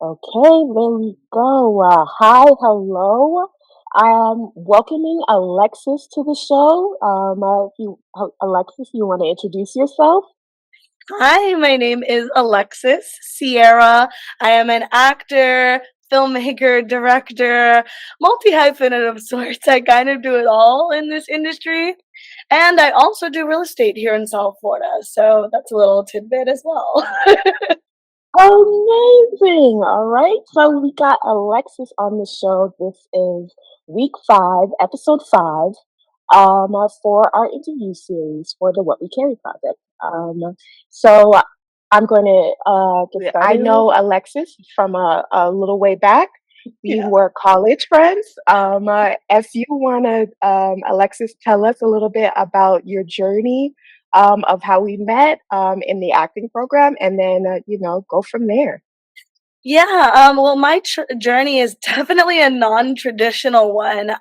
Okay, there we go. Hi, hello. I'm welcoming Alexis to the show. Alexis, you want to introduce yourself? Hi, my name is Alexis Sierra. I am an actor, filmmaker, director, multi hyphenate of sorts. I kind of do it all in this industry. And I also do real estate here in South Florida. So that's a little tidbit as well. Amazing. All right. So we got Alexis on the show. This is week 5, episode 5, for our interview series for the What We Carry project. So I'm going to get Yeah, I started. I know. know Alexis from a little way back. We Yeah. were college friends. If you want to, Alexis, tell us a little bit about your journey of how we met in the acting program, and then go from there. Yeah, well, my journey is definitely a non-traditional one.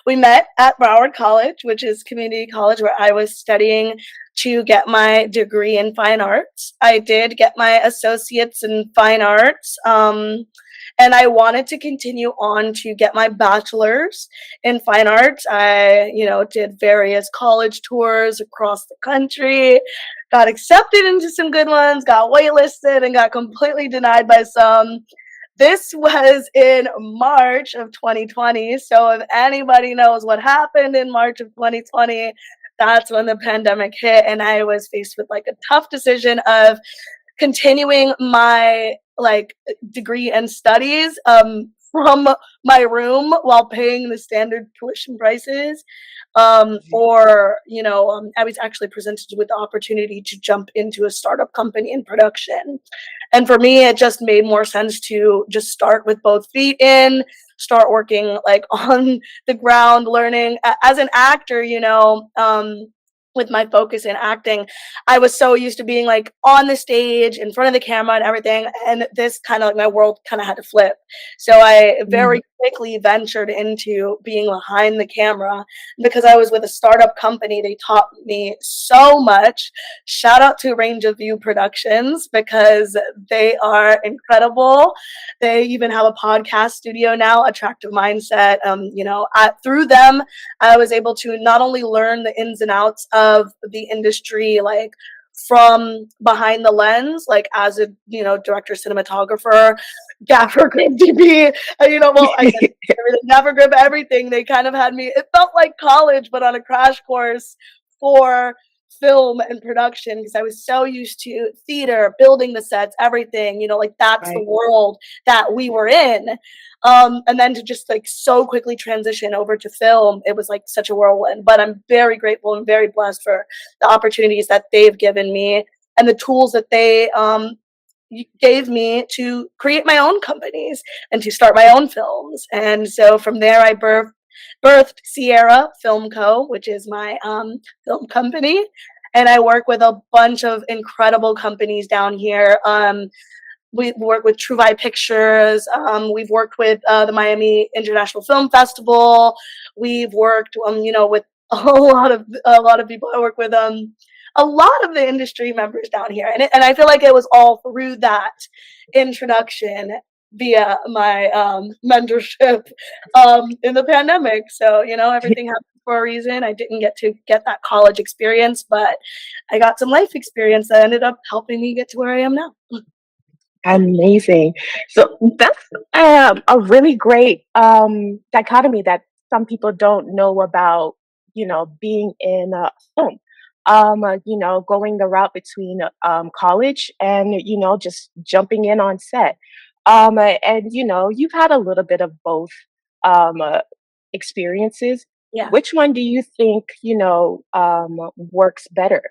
We met at Broward College, which is community college where I was studying to get my degree in fine arts. I did get my associates in fine arts, and I wanted to continue on to get my bachelor's in fine arts. I did various college tours across the country, got accepted into some good ones, got waitlisted, and got completely denied by some. This was in March of 2020. So if anybody knows what happened in March of 2020, that's when the pandemic hit, and I was faced with like a tough decision of continuing my degree and studies from my room while paying the standard tuition prices, or I was actually presented with the opportunity to jump into a startup company in production. And for me, it just made more sense to just start with both feet in, start working like on the ground, learning as an actor, with my focus in acting. I was so used to being like on the stage in front of the camera and everything. And this kind of like my world kind of had to flip. So I Mm. very quickly ventured into being behind the camera. Because I was with a startup company, they taught me so much. Shout out to Range of View Productions because they are incredible. They even have a podcast studio now, Attractive Mindset. Through them, I was able to not only learn the ins and outs of the industry, like from behind the lens, like as a director, cinematographer, gaffer, grip DP, well, I guess everything, gaffer, grip, everything. They kind of had me. It felt like college, but on a crash course for film and production because I was so used to theater, building the sets, everything. Like that's the Right. world that we were in. And then to just like so quickly transition over to film, it was like such a whirlwind. But I'm very grateful and very blessed for the opportunities that they've given me and the tools that they gave me to create my own companies and to start my own films. And so from there, I birthed Sierra Film Co., which is my film company. And I work with a bunch of incredible companies down here. We work with True Vibe Pictures. We've worked with the Miami International Film Festival. We've worked, with a lot of people. I work with a lot of the industry members down here, and I feel like it was all through that introduction via my mentorship in the pandemic. So everything happens for a reason. I didn't get to get that college experience, but I got some life experience that ended up helping me get to where I am now. Amazing. So that's a really great dichotomy that some people don't know about, being in film. Going the route between college and, just jumping in on set. And, you've had a little bit of both experiences. Yeah. Which one do you think, works better?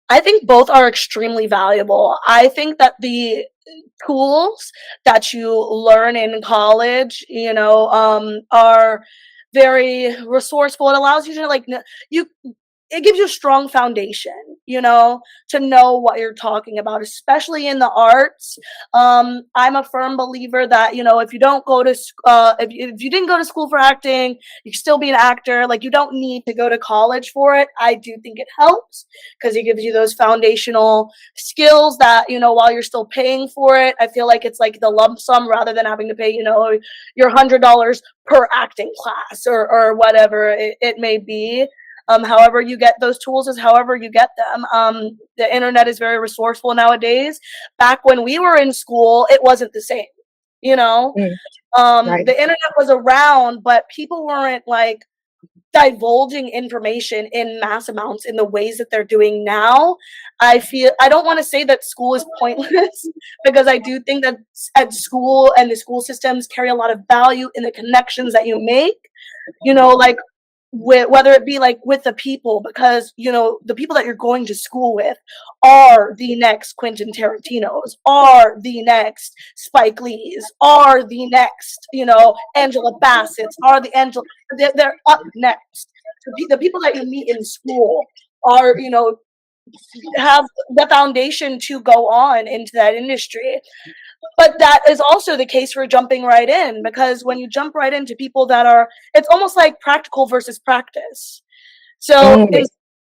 I think both are extremely valuable. I think that the tools that you learn in college, are very resourceful. It allows you to like you. it gives you a strong foundation, you know, to know what you're talking about, especially in the arts. I'm a firm believer that, you know, if you don't go to, if you didn't go to school for acting, you can still be an actor. Like, you don't need to go to college for it. I do think it helps because it gives you those foundational skills that, you know, while you're still paying for it, I feel like it's like the lump sum rather than having to pay, you know, your $100 per acting class or whatever it may be. However you get those tools is however you get them. The internet is very resourceful nowadays. Back when we were in school, it wasn't the same. You know, Mm, right. the internet was around, but people weren't like divulging information in mass amounts in the ways that they're doing now. I don't want to say that school is pointless because I do think that at school and the school systems carry a lot of value in the connections that you make. You know, like whether it be like with the people, because you know the people that you're going to school with are the next Quentin Tarantinos, are the next Spike Lees, are the next, you know, Angela Bassett's, are the Angela, they're up next. So the people that you meet in school are, you know, have the foundation to go on into that industry. But that is also the case for jumping right in, because when you jump right into people that are, it's almost like practical versus practice. So Mm, in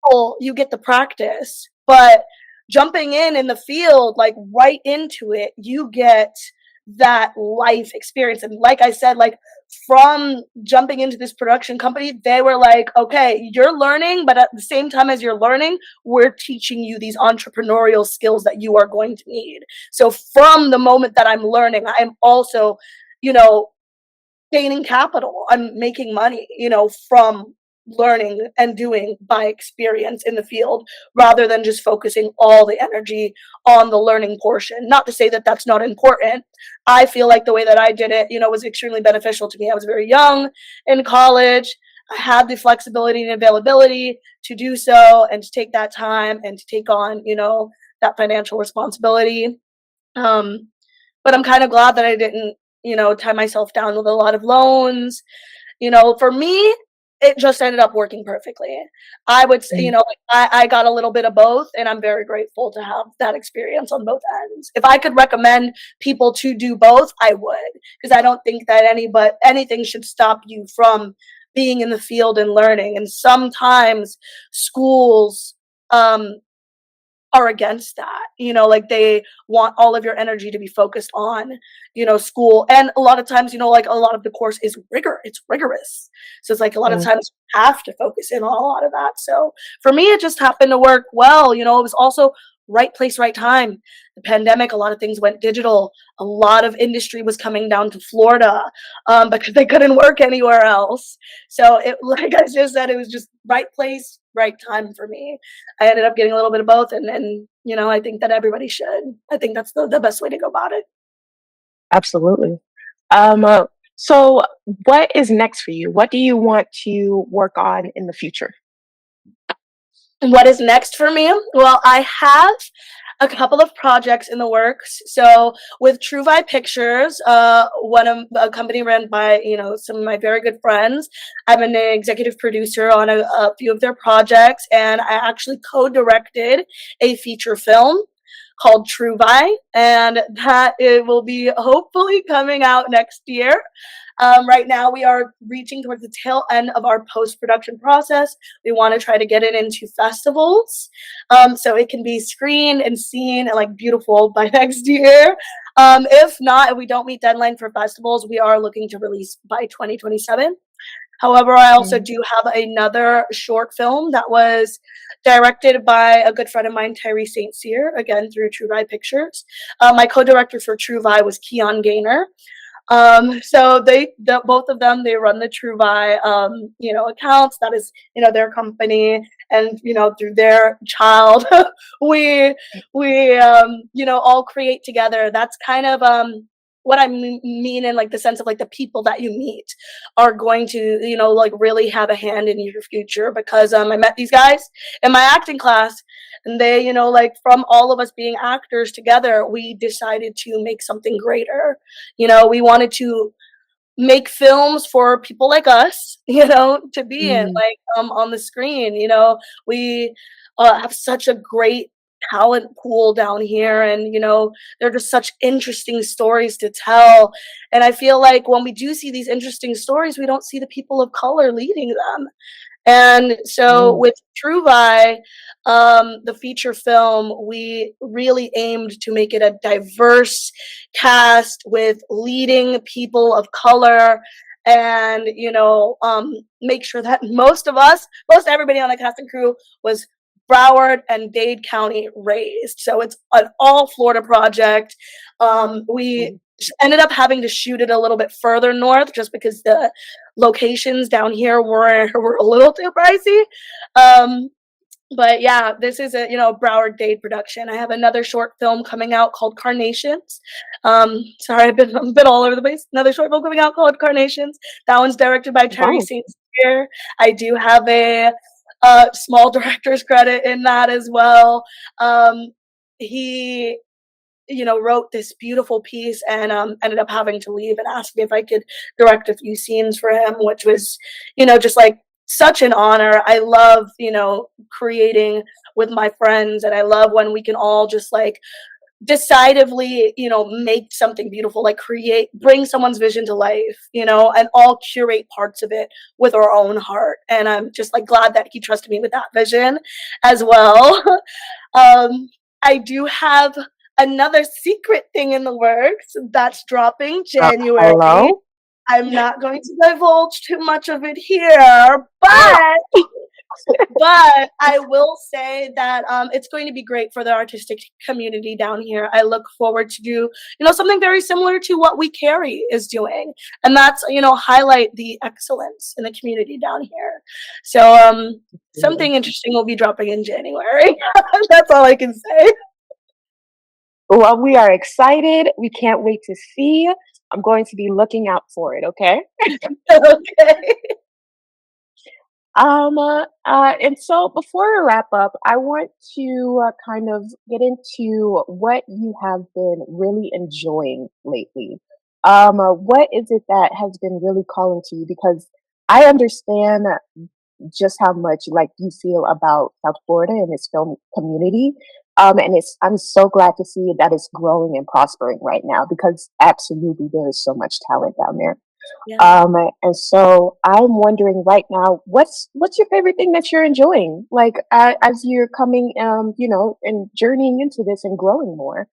school, you get the practice, but jumping in the field, like right into it, you get that life experience. And like I said, like from jumping into this production company, they were like, okay, you're learning, but at the same time as you're learning, we're teaching you these entrepreneurial skills that you are going to need. So from the moment that I'm learning, I'm also, you know, gaining capital. I'm making money, you know, from learning and doing by experience in the field rather than just focusing all the energy on the learning portion. Not to say that that's not important. I feel like the way that I did it, you know, was extremely beneficial to me. I was very young in college. I had the flexibility and availability to do so and to take that time and to take on, you know, that financial responsibility. Um, but I'm kind of glad that I didn't, you know, tie myself down with a lot of loans. You know, for me, it just ended up working perfectly. I would say, you mm, know, like I got a little bit of both, and I'm very grateful to have that experience on both ends. If I could recommend people to do both, I would, because I don't think that anything should stop you from being in the field and learning. And sometimes schools, um, are against that. You know, like they want all of your energy to be focused on, you know, school. And a lot of times, you know, like a lot of the course is it's rigorous. So it's like a lot of mm, times you have to focus in on a lot of that. So for me, it just happened to work well. You know, it was also right place, right time. The pandemic, a lot of things went digital. A lot of industry was coming down to Florida because they couldn't work anywhere else. So it, like I just said, it was just right place, right time for me. I ended up getting a little bit of both, and you know, I think that everybody should. I think that's the best way to go about it. absolutely. So what is next for you? What do you want to work on in the future? What is next for me? Well, I have a couple of projects in the works. So with True Vibe Pictures, one of a company run by, you know, some of my very good friends, I'm an executive producer on a few of their projects, and I actually co-directed a feature film called True Vibe, and that it will be hopefully coming out next year. Right now, we are reaching towards the tail end of our post production process. We want to try to get it into festivals, so it can be screened and seen and like beautiful by next year. If not, if we don't meet deadline for festivals, we are looking to release by 2027. However, I also Mm, do have another short film that was directed by a good friend of mine, Tyree St. Cyr, again through True Vibe Pictures. My co-director for True Vibe was Keon Gaynor. So both of them, they run the True Vibe, you know, accounts. That is, you know, their company, and you know, through their child, we you know, all create together. That's kind of what I mean in like the sense of like the people that you meet are going to, you know, like really have a hand in your future, because I met these guys in my acting class, and they, you know, like from all of us being actors together, we decided to make something greater. You know, we wanted to make films for people like us, to be in, Mm, like, on the screen. We have such a great talent pool down here, and there are just such interesting stories to tell. And I feel like when we do see these interesting stories, we don't see the people of color leading them. And so mm, with Truvi, the feature film, we really aimed to make it a diverse cast with leading people of color, and make sure that most everybody on the cast and crew was Broward and Dade County raised. So it's an all Florida project. We mm. ended up having to shoot it a little bit further north just because the locations down here were a little too pricey. Um, but yeah, this is a Broward Dade production. I have another short film coming out called Carnations. Sorry, I've been all over the place. Another short film coming out called Carnations. That one's directed by Terry Wow. St. Cyr. I do have a small director's credit in that as well. He wrote this beautiful piece, and ended up having to leave and ask me if I could direct a few scenes for him, which was, just like such an honor. I love, creating with my friends, and I love when we can all just like decidedly, make something beautiful, like bring someone's vision to life, and all curate parts of it with our own heart. And I'm just like glad that he trusted me with that vision as well. um, I do have another secret thing in the works that's dropping January. Hello? I'm not going to divulge too much of it here, but I will say that it's going to be great for the artistic community down here. I look forward to do, something very similar to what We Carry is doing, and that's highlight the excellence in the community down here. So Absolutely. something interesting will be dropping in January. That's all I can say. Well, we are excited. We can't wait to see. I'm going to be looking out for it, okay? Okay. And so before we wrap up, I want to kind of get into what you have been really enjoying lately. What is it that has been really calling to you? Because I understand just how much like you feel about South Florida and its film community. And I'm so glad to see that it's growing and prospering right now because absolutely there is so much talent down there. Yeah. And so I'm wondering right now, what's your favorite thing that you're enjoying, like as you're coming, and journeying into this and growing more.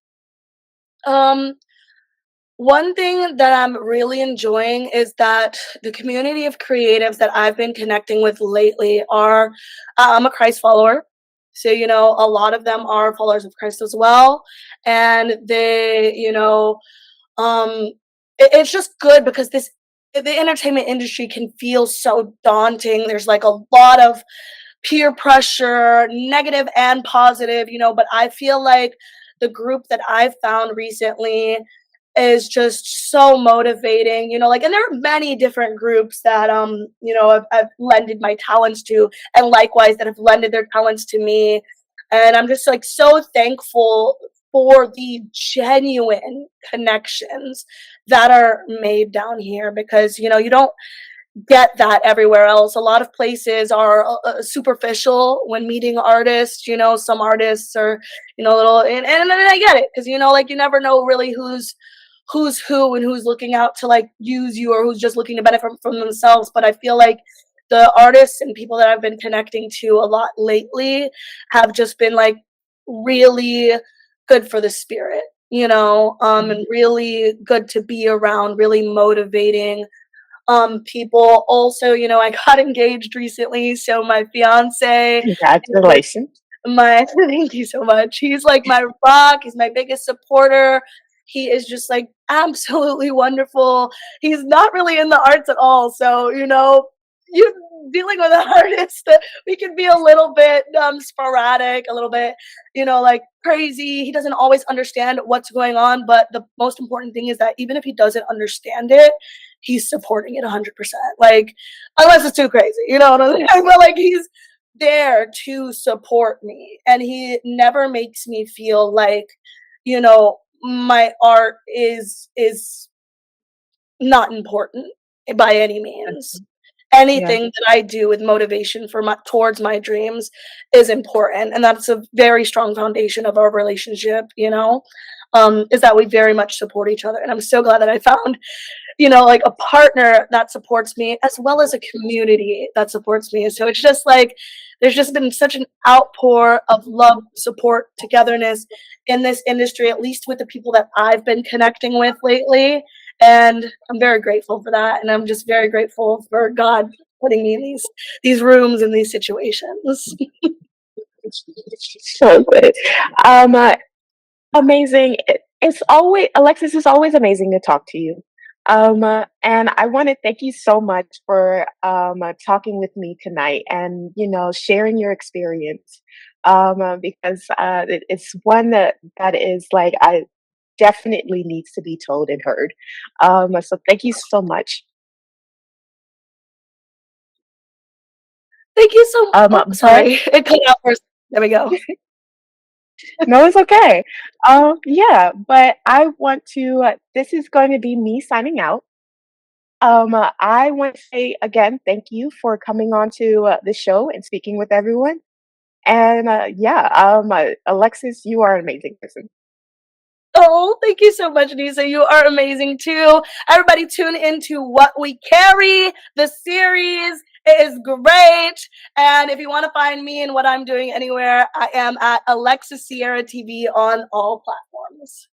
Um, One thing that I'm really enjoying is that the community of creatives that I've been connecting with lately are, I'm a Christ follower. So, a lot of them are followers of Christ as well. And they, um, it's just good because the entertainment industry can feel so daunting. There's like a lot of peer pressure, negative and positive, but I feel like the group that I've found recently is just so motivating, like, and there are many different groups that I've lended my talents to, and likewise that have lended their talents to me. And I'm just like so thankful for the genuine connections that are made down here, because you don't get that everywhere else. A lot of places are superficial when meeting artists. Some artists are, a little, and I get it, because like you never know really who's who and who's looking out to like use you, or who's just looking to benefit from themselves. But I feel like the artists and people that I've been connecting to a lot lately have just been like really good for the spirit, and really good to be around, really motivating people. Also, I got engaged recently, so my fiance is like Congratulations. my thank you so much. He's like my rock, he's my biggest supporter. He is just like absolutely wonderful. He's not really in the arts at all, so you dealing with an artist, we can be a little bit sporadic, a little bit, like crazy. He doesn't always understand what's going on, but the most important thing is that even if he doesn't understand it, he's supporting it 100%. Like, unless it's too crazy, you know what I'm saying? But like, he's there to support me, and he never makes me feel like, my art is not important by any means. That's- Yeah. Anything that I do with motivation for my towards my dreams is important, and that's a very strong foundation of our relationship, is that we very much support each other, and I'm so glad that I found, like a partner that supports me as well as a community that supports me. So it's just like there's just been such an outpour of love, support, togetherness in this industry, at least with the people that I've been connecting with lately. And I'm very grateful for that. And I'm just very grateful for God putting me in these rooms and these situations. So good. Um, uh, Amazing. It's always Alexis. It's always amazing to talk to you. And I want to thank you so much for talking with me tonight, and sharing your experience. Because it's one that is like I definitely needs to be told and heard. So thank you so much. Thank you so oh, But sorry. It cut out first. There we go. no, it's okay. Yeah, but I want to. This is going to be me signing out. I want to say again, thank you for coming on to the show and speaking with everyone. And yeah, Alexis, you are an amazing person. Oh, thank you so much, Nisa. You are amazing too. Everybody, tune into What We Carry, the series. It is great. And if you want to find me and what I'm doing anywhere, I am at Alexis Sierra TV on all platforms.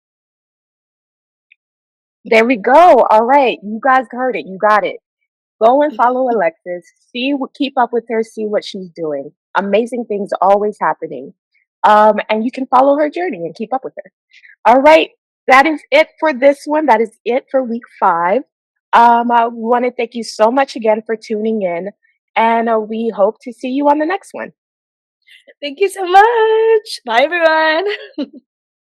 There we go. All right, you guys heard it. You got it. Go and follow Alexis. Keep up with her. See what she's doing. Amazing things always happening. And you can follow her journey and keep up with her. All right, that is it for this one. That is it for week 5. I want to thank you so much again for tuning in, and we hope to see you on the next one. Thank you so much. Bye, everyone.